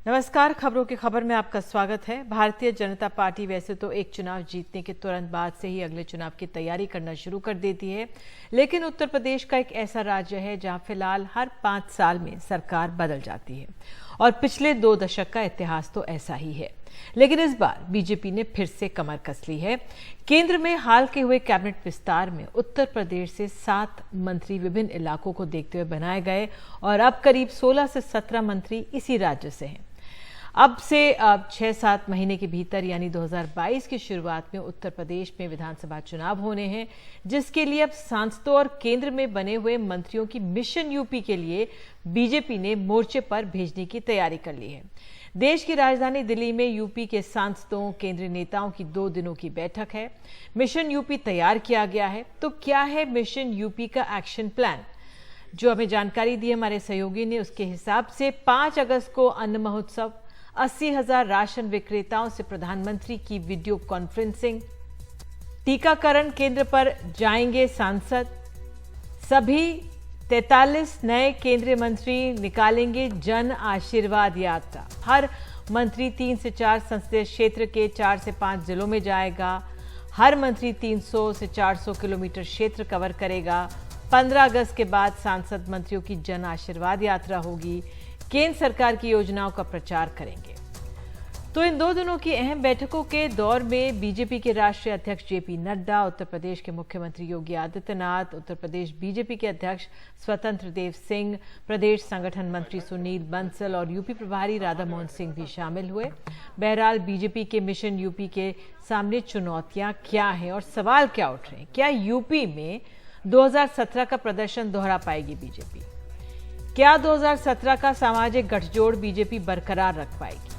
नमस्कार, खबरों की खबर में आपका स्वागत है। भारतीय जनता पार्टी वैसे तो एक चुनाव जीतने के तुरंत बाद से ही अगले चुनाव की तैयारी करना शुरू कर देती है, लेकिन उत्तर प्रदेश का एक ऐसा राज्य है जहां फिलहाल हर 5 साल में सरकार बदल जाती है और पिछले 2 दशक का इतिहास तो ऐसा ही है। लेकिन इस बार बीजेपी ने फिर से कमर कस ली है। केंद्र में हाल के हुए कैबिनेट विस्तार में उत्तर प्रदेश से 7 मंत्री विभिन्न इलाकों को देखते हुए बनाए गए और अब करीब 16 से 17 मंत्री इसी राज्य से हैं। अब से 6-7 महीने के भीतर यानी 2022 की शुरुआत में उत्तर प्रदेश में विधानसभा चुनाव होने हैं, जिसके लिए अब सांसदों और केंद्र में बने हुए मंत्रियों की मिशन यूपी के लिए बीजेपी ने मोर्चे पर भेजने की तैयारी कर ली है। देश की राजधानी दिल्ली में यूपी के सांसदों, केंद्रीय नेताओं की 2 दिनों की बैठक है। मिशन यूपी तैयार किया गया है। तो क्या है मिशन यूपी का एक्शन प्लान? जो हमें जानकारी दी हमारे सहयोगी ने, उसके हिसाब से 5 अगस्त को अन्न महोत्सव, 80,000 राशन विक्रेताओं से प्रधानमंत्री की वीडियो कॉन्फ्रेंसिंग, टीकाकरण केंद्र पर जाएंगे सांसद, सभी 43 नए केंद्रीय मंत्री निकालेंगे जन आशीर्वाद यात्रा। हर मंत्री 3 से 4 संसदीय क्षेत्र के 4 से 5 जिलों में जाएगा। हर मंत्री 300 से 400 किलोमीटर क्षेत्र कवर करेगा। 15 अगस्त के बाद सांसद मंत्रियों की जन आशीर्वाद यात्रा होगी। केंद्र सरकार की योजनाओं का प्रचार करेंगे। तो इन 2 दिनों की अहम बैठकों के दौर में बीजेपी के राष्ट्रीय अध्यक्ष जेपी नड्डा, उत्तर प्रदेश के मुख्यमंत्री योगी आदित्यनाथ, उत्तर प्रदेश बीजेपी के अध्यक्ष स्वतंत्र देव सिंह, प्रदेश संगठन मंत्री सुनील बंसल और यूपी प्रभारी राधा मोहन सिंह भी शामिल हुए। बहरहाल बीजेपी के मिशन यूपी के सामने चुनौतियां क्या हैं और सवाल क्या उठ रहे हैं? क्या यूपी में 2017 का प्रदर्शन दोहरा पाएगी बीजेपी? क्या 2017 का सामाजिक गठजोड़ बीजेपी बरकरार रख पाएगी?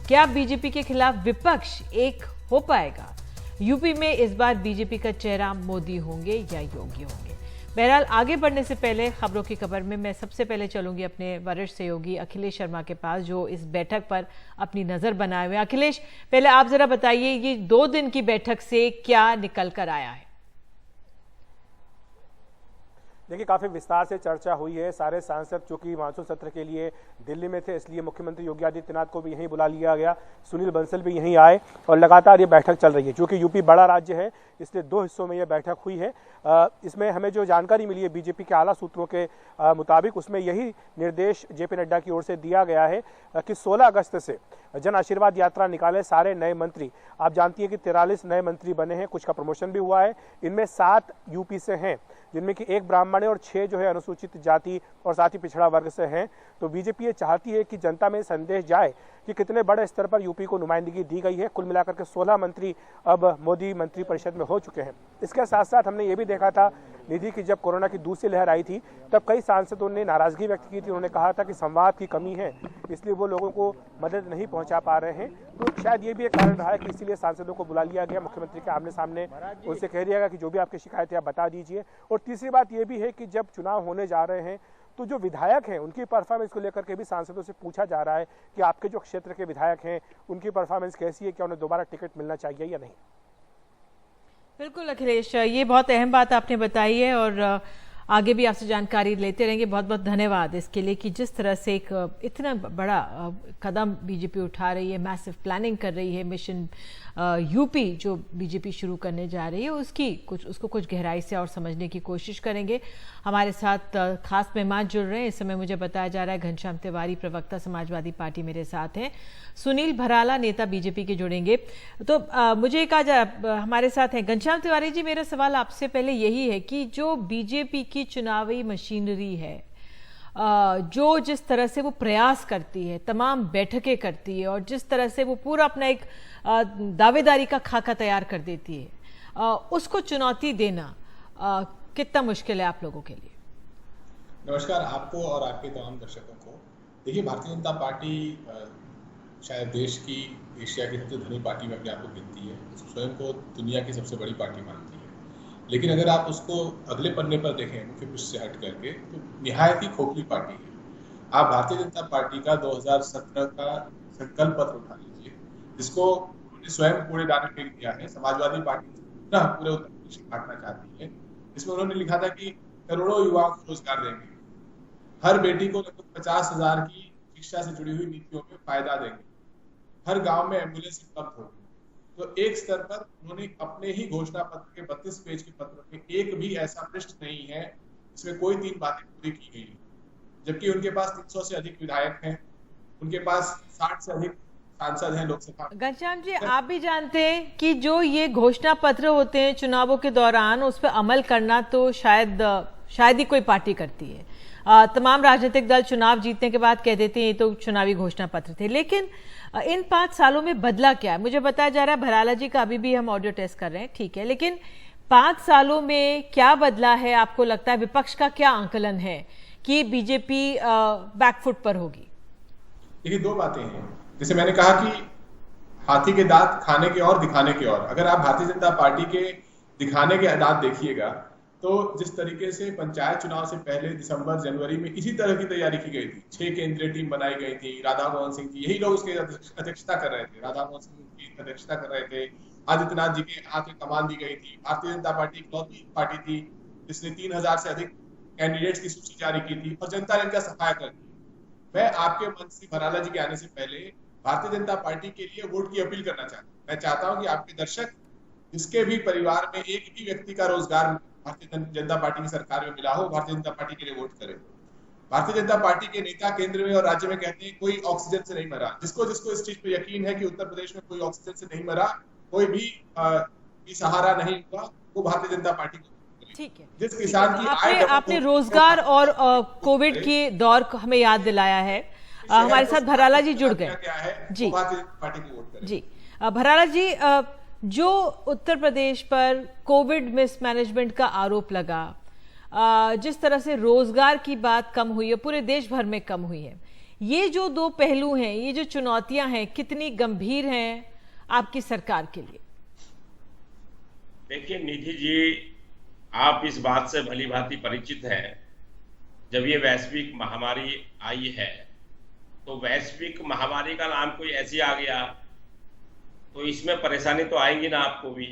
क्या बीजेपी के खिलाफ विपक्ष एक हो पाएगा? यूपी में इस बार बीजेपी का चेहरा मोदी होंगे या योगी होंगे? बहरहाल आगे बढ़ने से पहले खबरों की खबर में मैं सबसे पहले चलूंगी अपने वरिष्ठ सहयोगी अखिलेश शर्मा के पास, जो इस बैठक पर अपनी नजर बनाए हुए हैं। अखिलेश, पहले आप जरा बताइए, ये 2 दिन की बैठक से क्या निकल कर आया है? देखिए, काफ़ी विस्तार से चर्चा हुई है। सारे सांसद चूंकि मानसून सत्र के लिए दिल्ली में थे, इसलिए मुख्यमंत्री योगी आदित्यनाथ को भी यहीं बुला लिया गया। सुनील बंसल भी यहीं आए और लगातार ये बैठक चल रही है। चूंकि यूपी बड़ा राज्य है, इसलिए 2 हिस्सों में ये बैठक हुई है। इसमें हमें जो जानकारी मिली है बीजेपी के आला सूत्रों के मुताबिक, उसमें यही निर्देश जेपी नड्डा की ओर से दिया गया है कि 16 अगस्त से जन आशीर्वाद यात्रा निकाले सारे नए मंत्री। आप जानती है कि 43 नए मंत्री बने हैं, कुछ का प्रमोशन भी हुआ है। इनमें 7 यूपी से हैं, जिनमें कि 1 ब्राह्मण है और 6 जो है अनुसूचित जाति और साथ ही पिछड़ा वर्ग से हैं। तो बीजेपी ये चाहती है कि जनता में संदेश जाए कि कितने बड़े स्तर पर यूपी को नुमाइंदगी दी गई है। कुल मिलाकर के 16 मंत्री अब मोदी मंत्री परिषद में हो चुके हैं। इसके साथ साथ हमने ये भी देखा था, निधि की जब कोरोना की दूसरी लहर आई थी, तब कई सांसदों ने नाराजगी व्यक्त की थी। उन्होंने कहा था कि संवाद की कमी है, इसलिए वो लोगों को मदद नहीं पहुंचा पा रहे हैं। तो शायद ये भी एक कारण रहा है कि इसीलिए सांसदों को बुला लिया गया, मुख्यमंत्री के आमने सामने उनसे कह दिया गया कि जो भी आपकी शिकायत है आप बता दीजिए। और तीसरी बात ये भी है कि जब चुनाव होने जा रहे हैं तो जो विधायक हैं उनकी परफॉर्मेंस को लेकर के भी सांसदों से पूछा जा रहा है कि आपके जो क्षेत्र के विधायक हैं उनकी परफॉर्मेंस कैसी है, क्या उन्हें दोबारा टिकट मिलना चाहिए या नहीं। बिल्कुल अखिलेश, ये बहुत अहम बात आपने बताई है और आगे भी आपसे जानकारी लेते रहेंगे। बहुत बहुत धन्यवाद इसके लिए कि जिस तरह से एक इतना बड़ा कदम बीजेपी उठा रही है, मैसिव प्लानिंग कर रही है। मिशन यूपी जो बीजेपी शुरू करने जा रही है उसको कुछ गहराई से और समझने की कोशिश करेंगे। हमारे साथ खास मेहमान जुड़ रहे हैं। इस समय मुझे बताया जा रहा है घनश्याम तिवारी, प्रवक्ता समाजवादी पार्टी, मेरे साथ हैं। सुनील भराला, नेता बीजेपी के, जुड़ेंगे। तो मुझे एक आज हमारे साथ हैं घनश्याम तिवारी जी। मेरा सवाल आपसे पहले यही है कि जो बीजेपी की चुनावी मशीनरी है, जो जिस तरह से वो प्रयास करती है, तमाम बैठकें करती है और जिस तरह से वो पूरा अपना एक दावेदारी का खाका तैयार कर देती है, उसको चुनौती देना कितना मुश्किल है आप लोगों के लिए? नमस्कार आपको और आपके तमाम दर्शकों को। देखिए, भारतीय जनता पार्टी शायद देश की, एशिया की सबसे धनी पार्टी में अपने आप को गिनती है। स्वयं को दुनिया की सबसे बड़ी पार्टी मानती है। लेकिन अगर आप उसको अगले पन्ने पर देखें, मुख्य पृष्ठ से हट करके, तो निहायत ही खोखली पार्टी है। आप भारतीय जनता पार्टी का 2017 का संकल्प पत्र उठा लीजिए, जिसको उन्होंने स्वयं कूड़े दान में फेंक दिया है। समाजवादी पार्टी पूरे उत्तर प्रदेश में बांटना चाहती है। इसमें उन्होंने लिखा था कि करोड़ों युवाओं को रोजगार देंगे, हर बेटी को लगभग 50,000 की शिक्षा से जुड़ी हुई नीतियों में फायदा देंगे, हर गांव में एम्बुलेंस उपलब्ध होगी। तो एक स्तर पर उन्होंने अपने ही घोषणा पत्र के 32 पेज के पत्र में एक भी ऐसा पृष्ठ नहीं है इसमें कोई 3 बातें पूरी की गई, जबकि उनके पास 300 से अधिक विधायक हैं, उनके पास 60 से अधिक सांसद हैं लोकसभा। घनश्याम जी, आप भी जानते हैं कि जो ये घोषणा पत्र होते हैं चुनावों के दौरान, उस पर अमल करना तो शायद ही कोई पार्टी करती है। तमाम राजनीतिक दल चुनाव जीतने के बाद कह देते हैं ये तो चुनावी घोषणा पत्र थे, लेकिन इन 5 सालों में बदला क्या है? मुझे बताया जा रहा है भराला जी का अभी भी हम ऑडियो टेस्ट कर रहे हैं, ठीक है, लेकिन 5 सालों में क्या बदला है आपको लगता है? विपक्ष का क्या आंकलन है कि बीजेपी बैकफुट पर होगी? देखिए, 2 बातें हैं। जैसे मैंने कहा कि हाथी के दांत खाने के और दिखाने के और। अगर आप भारतीय जनता पार्टी के दिखाने के दांत देखिएगा तो जिस तरीके से पंचायत चुनाव से पहले दिसंबर जनवरी में इसी तरह की तैयारी की गई थी, 6 केंद्रीय टीम बनाई गई थी, राधा मोहन सिंह जी यही लोग उसकी अध्यक्षता कर रहे थे, राधा मोहन सिंह की अध्यक्षता कर रहे थे, आदित्यनाथ जी के हाथ में कमान दी गई थी। भारतीय जनता पार्टी इकलौती पार्टी थी जिसने 3000 से अधिक कैंडिडेट्स की सूची जारी की थी और जनता ने इनका सफाया कर दिया। मैं आपके मंत्री भराला जी के आने से पहले भारतीय जनता पार्टी के लिए वोट की अपील करना चाहता हूँ। मैं चाहता हूँ कि आपके दर्शक जिसके भी परिवार में एक भी व्यक्ति का रोजगार भारतीय जनता पार्टी की सरकार में मिला हो, भारतीय जनता पार्टी के लिए वोट करें। भारतीय जनता पार्टी के नेता केंद्र में और राज्य में कहते हैं कोई ऑक्सीजन से नहीं मरा। जिसको इस चीज पे यकीन है कि उत्तर प्रदेश में कोई ऑक्सीजन से नहीं मरा, कोई भी सहारा नहीं हुआ, वो भारतीय जनता पार्टी को। ठीक है, जिस किसान की आपने रोजगार और कोविड के दौर को हमें याद दिलाया है। हमारे साथ भराला जी जुड़ गए जी। भारतीय पार्टी को वोट करें जी। भराला जी, जो उत्तर प्रदेश पर कोविड मिसमैनेजमेंट का आरोप लगा, जिस तरह से रोजगार की बात कम हुई है, पूरे देश भर में कम हुई है, ये जो 2 पहलू हैं, ये जो चुनौतियां हैं, कितनी गंभीर हैं आपकी सरकार के लिए? देखिए निधि जी, आप इस बात से भली भांति परिचित हैं, जब ये वैश्विक महामारी आई है तो वैश्विक महामारी का नाम कोई ऐसी आ गया तो इसमें परेशानी तो आएंगी ना, आपको भी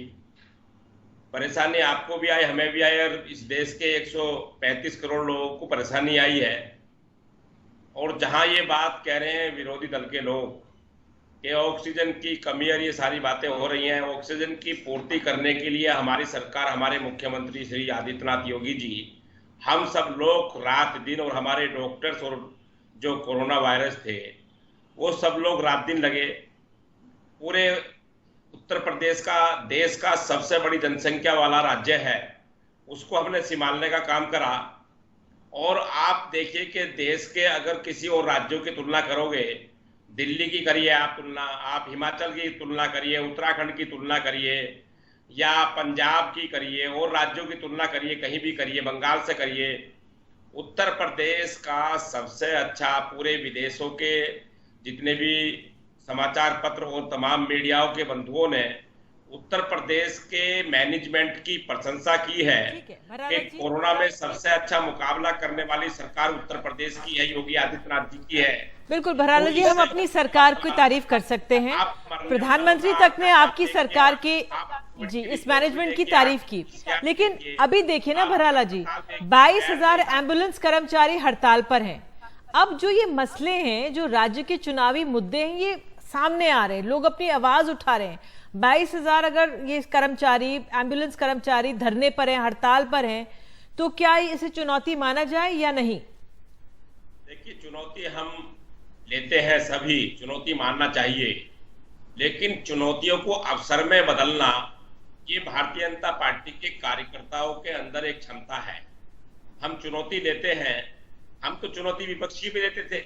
परेशानी, आपको भी आई, हमें भी आई, और इस देश के 135 करोड़ लोगों को परेशानी आई है। और जहां ये बात कह रहे हैं विरोधी दल के लोग कि ऑक्सीजन की कमी और ये सारी बातें हो रही हैं, ऑक्सीजन की पूर्ति करने के लिए हमारी सरकार, हमारे मुख्यमंत्री श्री आदित्यनाथ योगी जी, हम सब लोग रात दिन, और हमारे डॉक्टर्स और जो कोरोना वायरस थे वो सब लोग रात दिन लगे। पूरे उत्तर प्रदेश का देश का सबसे बड़ी जनसंख्या वाला राज्य है, उसको हमने संभालने का काम करा। और आप देखिए कि देश के अगर किसी और राज्यों की तुलना करोगे, दिल्ली की करिए आप तुलना, आप हिमाचल की तुलना करिए, उत्तराखंड की तुलना करिए, या पंजाब की करिए, और राज्यों की तुलना करिए, कहीं भी करिए, बंगाल से करिए, उत्तर प्रदेश का सबसे अच्छा, पूरे विदेशों के जितने भी समाचार पत्र और तमाम मीडियाओं के बंधुओं ने उत्तर प्रदेश के मैनेजमेंट की प्रशंसा की है कि कोरोना में सबसे अच्छा मुकाबला करने वाली सरकार उत्तर प्रदेश की है, योगी आदित्यनाथ जी की है। बिल्कुल भराला जी, हम अपनी सरकार की तारीफ कर सकते हैं, प्रधानमंत्री तक ने आपकी सरकार की जी इस मैनेजमेंट की तारीफ की, लेकिन अभी देखिए ना भराला जी, 22,000 एम्बुलेंस कर्मचारी हड़ताल पर हैं। अब जो ये मसले हैं, जो राज्य के चुनावी मुद्दे हैं, ये सामने आ रहे हैं, लोग अपनी आवाज उठा रहे हैं। 22,000 अगर ये कर्मचारी, एम्बुलेंस कर्मचारी धरने पर हैं, हड़ताल पर हैं, तो क्या इसे चुनौती माना जाए या नहीं? देखिए, चुनौती हम लेते हैं, सभी चुनौती मानना चाहिए, लेकिन चुनौतियों को अवसर में बदलना, ये भारतीय जनता पार्टी के कार्यकर्ताओं के अंदर एक क्षमता है। हम चुनौती लेते हैं, हम तो चुनौती विपक्ष की भी लेते थे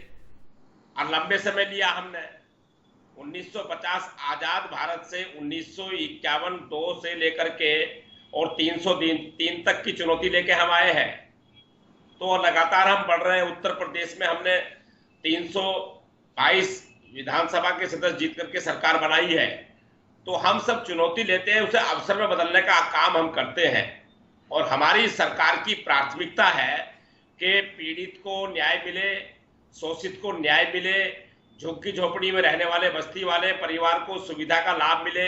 और लंबे समय लिया हमने। 1950 आजाद भारत से 1951 2 से लेकर के और 303 तक की चुनौती लेके हम आए हैं, तो लगातार हम बढ़ रहे हैं। उत्तर प्रदेश में हमने 322 विधानसभा के सदस्य जीत करके सरकार बनाई है, तो हम सब चुनौती लेते हैं, उसे अवसर में बदलने का काम हम करते हैं। और हमारी सरकार की प्राथमिकता है कि पीड़ित को न्याय मिले, शोषित को न्याय मिले, झुग्गी झोपड़ी में रहने वाले बस्ती वाले परिवार को सुविधा का लाभ मिले,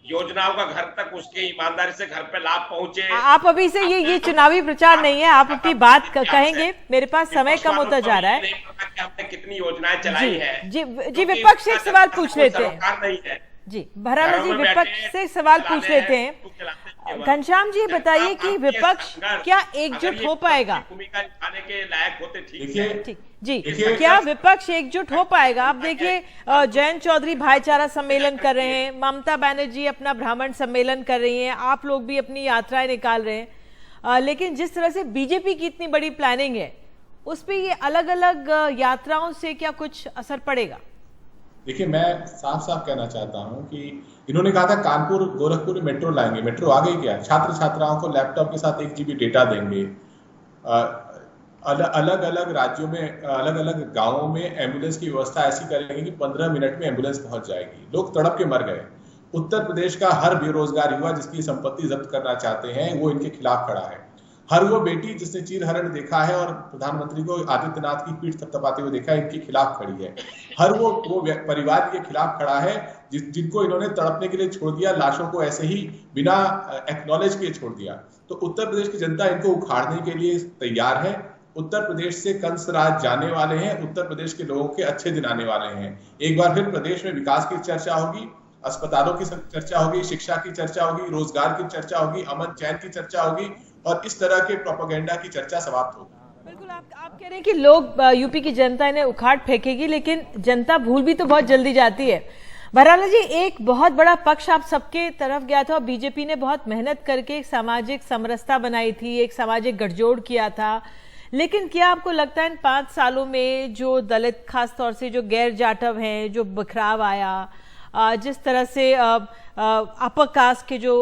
योजनाओं का घर तक उसके ईमानदारी से घर पे लाभ पहुंचे। आप अभी से ये चुनावी प्रचार नहीं है, आप अपनी बात कहेंगे, मेरे पास समय कम होता जा रहा है। कि हमने कितनी योजनाएं चलाई है। जी विपक्ष से एक सवाल पूछ लेते हैं। नहीं है जी भराला जी, विपक्ष से सवाल पूछ लेते हैं। घनश्याम जी बताइए कि विपक्ष क्या एकजुट हो पाएगा? भूमिका निभाने के लायक होते, ठीक जी, क्या विपक्ष एकजुट हो पाएगा? आप देखिए जयंत चौधरी भाईचारा सम्मेलन कर रहे हैं, ममता बनर्जी अपना ब्राह्मण सम्मेलन कर रही हैं, आप लोग भी अपनी यात्राएं निकाल रहे हैं, लेकिन जिस तरह से बीजेपी की इतनी बड़ी प्लानिंग है उस पे ये अलग अलग यात्राओं से क्या कुछ असर पड़ेगा? देखिए, मैं साफ साफ कहना चाहता हूं कि इन्होंने कहा था कानपुर गोरखपुर में मेट्रो लाएंगे, मेट्रो आ गई क्या? छात्र छात्राओं को लैपटॉप के साथ 1 GB डेटा देंगे। अलग अलग राज्यों में अलग अलग गांवों में एम्बुलेंस की व्यवस्था ऐसी करेंगे कि 15 मिनट में एम्बुलेंस पहुंच जाएगी। लोग तड़प के मर गए। उत्तर प्रदेश का हर बेरोजगार युवा जिसकी संपत्ति जब्त करना चाहते हैं वो इनके खिलाफ खड़ा है। हर वो बेटी जिसने चीरहरण देखा है और प्रधानमंत्री को आदित्यनाथ की पीठ थपथपाते हुए देखा है, इनके खिलाफ खड़ी है। हर वो परिवार के खिलाफ खड़ा है जिनको इन्होंने तड़पने के लिए छोड़ दिया, लाशों को ऐसे ही बिना एक्नॉलेज किए छोड़ दिया। तो उत्तर प्रदेश की जनता इनको उखाड़ने के लिए तैयार है। उत्तर प्रदेश से कंस राज जाने वाले हैं, उत्तर प्रदेश के लोगों के अच्छे दिन आने वाले हैं। एक बार फिर प्रदेश में विकास की चर्चा होगी, अस्पतालों की चर्चा होगी, शिक्षा की चर्चा होगी, रोजगार की चर्चा होगी, अमन चैन की चर्चा होगी और इस तरह के प्रोपेगेंडा की चर्चा समाप्त होगी। बिल्कुल, आप कह रहे हैं कि लोग यूपी की जनता इन्हें उखाड़ फेंकेगी, लेकिन जनता भूल भी तो बहुत जल्दी जाती है। भराला जी, एक बहुत बड़ा पक्ष आप सबके तरफ गया था और बीजेपी ने बहुत मेहनत करके एक सामाजिक समरसता बनाई थी, एक सामाजिक गठजोड़ किया था, लेकिन क्या आपको लगता है इन 5 सालों में जो दलित, खास तौर से जो गैर जाटव हैं, जो बिखराव आया, जिस तरह से अपर कास्ट के जो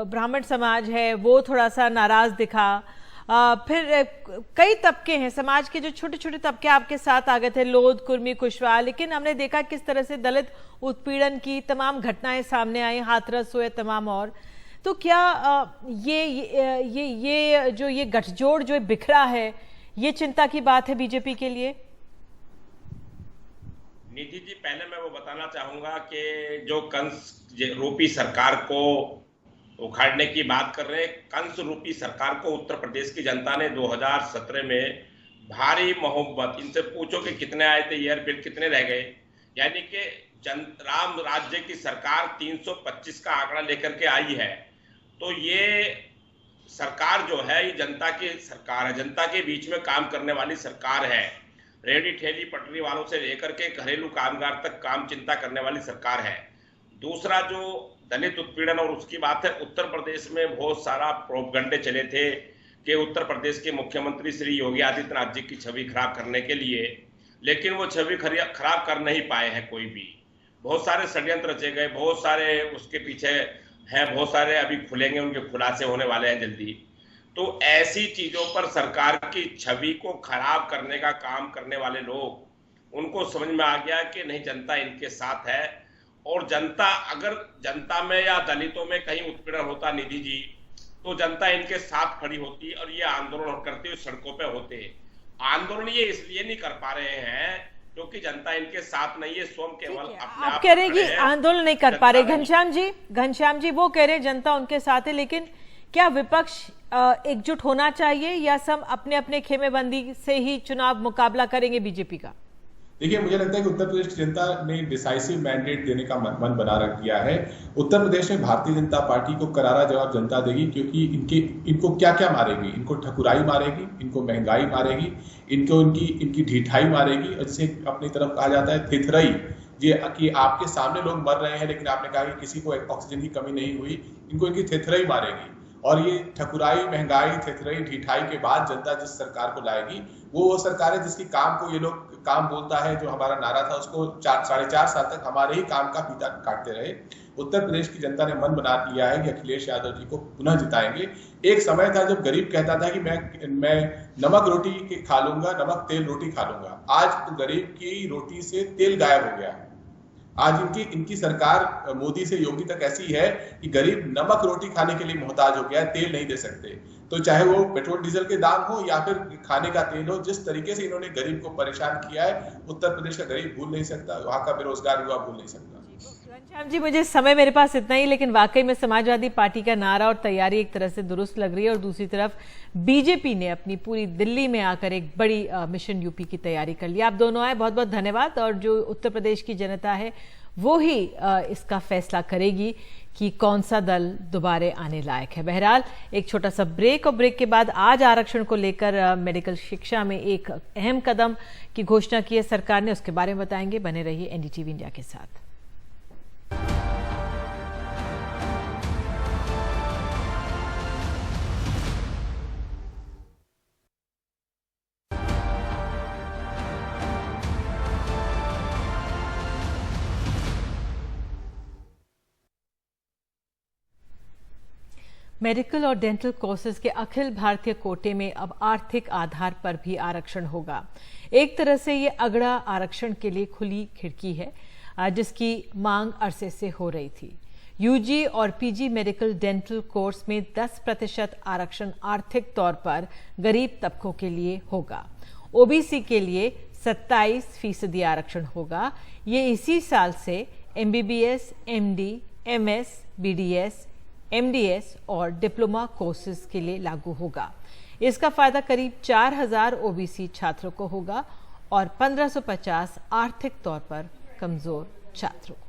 ब्राह्मण समाज है वो थोड़ा सा नाराज दिखा, फिर कई तबके हैं समाज के, जो छोटे छोटे तबके आपके साथ आ गए थे, लोध, कुर्मी, कुशवाहा, लेकिन हमने देखा किस तरह से दलित उत्पीड़न की तमाम घटनाएं सामने आई, हाथरस हुए, तमाम और। तो क्या ये जो ये गठजोड़ जो बिखरा है, ये चिंता की बात है बीजेपी के लिए? निधि जी, पहले मैं वो बताना चाहूंगा कि जो कंस रूपी सरकार को उखाड़ने की बात कर रहे हैं, कंस रूपी सरकार को उत्तर प्रदेश की जनता ने 2017 में भारी मोहब्बत, इनसे पूछो कि कितने आए थे एयरफील्ड, कितने रह गए, यानी कि राम राज्य की सरकार 325 का आंकड़ा लेकर के आई है। तो ये सरकार जो है ये जनता की सरकार है, जनता के बीच में काम करने वाली सरकार है। रेहड़ी ठेली पटरी वालों से लेकर के घरेलू कामगार तक काम चिंता करने वाली सरकार है। दूसरा जो दलित उत्पीड़न और उसकी बात है, उत्तर प्रदेश में बहुत सारा प्रोपगंडे चले थे कि उत्तर प्रदेश के मुख्यमंत्री श्री योगी आदित्यनाथ जी की छवि खराब करने के लिए, लेकिन वो छवि खराब कर नहीं पाए हैं कोई भी। बहुत सारे षड्यंत्र रचे गए, बहुत सारे उसके पीछे हैं, बहुत सारे अभी खुलेंगे, उनके खुलासे होने वाले हैं जल्दी। तो ऐसी चीजों पर सरकार की छवि को खराब करने का काम करने वाले लोग, उनको समझ में आ गया कि नहीं, जनता इनके साथ है। और जनता, अगर जनता में या दलितों में कहीं उत्पीड़न होता निधि जी, तो जनता इनके साथ खड़ी होती और ये आंदोलन करते हुए सड़कों पे होते। आंदोलन ये इसलिए नहीं कर पा रहे हैं क्योंकि जनता इनके साथ नहीं है, स्वयं केवल अपने आप कह रहे हैं कि आंदोलन नहीं कर पा रहे। घनश्याम जी वो कह रहे हैं जनता उनके साथ है, लेकिन क्या विपक्ष एकजुट होना चाहिए या सब अपने अपने खेमेबंदी से ही चुनाव मुकाबला करेंगे बीजेपी का? देखिए, मुझे लगता है कि उत्तर प्रदेश की जनता ने डिसाइसिव मैंडेट देने का मन बना रख दिया है। उत्तर प्रदेश में भारतीय जनता पार्टी को करारा जवाब जनता देगी, क्योंकि इनको क्या क्या मारेगी। इनको ठकुराई मारेगी, इनको महंगाई मारेगी, इनको इनकी ढिठाई मारेगी, और जिसे अपनी तरफ कहा जाता है थेथराई, ये कि आपके सामने लोग मर रहे हैं लेकिन आपने कहा कि किसी को ऑक्सीजन की कमी नहीं हुई, इनको इनकी थेथराई मारेगी। और ये ठकुराई, महंगाई, थेथराई, ढिठाई के बाद जनता जिस सरकार को लाएगी वो सरकार है जिसकी काम को ये लोग काम बोलता है। जो हमारा नारा था उसको 4.5 साल तक हमारे ही काम का फीता काटते रहे। उत्तर प्रदेश की जनता ने मन बना लिया है कि अखिलेश यादव जी को पुनः जिताएंगे। एक समय था जब गरीब कहता था कि मैं नमक रोटी खा लूंगा, नमक तेल रोटी खा लूंगा। आज तो गरीब की रोटी से तेल गायब हो गया है। आज इनकी सरकार मोदी से योगी तक ऐसी है कि गरीब नमक रोटी खाने के लिए मोहताज हो गया है, तेल नहीं दे सकते। तो चाहे वो पेट्रोल डीजल के दाम हो या फिर खाने का तेल हो, जिस तरीके से इन्होंने गरीब को परेशान किया है, उत्तर प्रदेश का गरीब भूल नहीं सकता, वहां का बेरोजगार युवा भूल नहीं सकता। घनश्याम जी, मुझे समय मेरे पास इतना ही, लेकिन वाकई में समाजवादी पार्टी का नारा और तैयारी एक तरह से दुरुस्त लग रही है और दूसरी तरफ बीजेपी ने अपनी पूरी दिल्ली में आकर एक बड़ी मिशन यूपी की तैयारी कर ली। आप दोनों आए, बहुत बहुत धन्यवाद। और जो उत्तर प्रदेश की जनता है वो ही इसका फैसला करेगी कि कौन सा दल दोबारे आने लायक है। बहरहाल एक छोटा सा ब्रेक, और ब्रेक के बाद आज आरक्षण को लेकर मेडिकल शिक्षा में एक अहम कदम की घोषणा की है सरकार ने, उसके बारे में बताएंगे। बने रहिए एनडीटीवी इंडिया के साथ। मेडिकल और डेंटल कोर्सेज के अखिल भारतीय कोटे में अब आर्थिक आधार पर भी आरक्षण होगा। एक तरह से ये अगड़ा आरक्षण के लिए खुली खिड़की है, जिसकी मांग अरसे से हो रही थी। यूजी और पीजी मेडिकल डेंटल कोर्स में 10% आरक्षण आर्थिक तौर पर गरीब तबकों के लिए होगा। ओबीसी के लिए 27% आरक्षण होगा। ये इसी साल से MBBS, MD, MS, BDS, MDS और डिप्लोमा कोर्सेज के लिए लागू होगा। इसका फायदा करीब 4000 ओबीसी छात्रों को होगा और 1550 आर्थिक तौर पर कमजोर छात्रों को।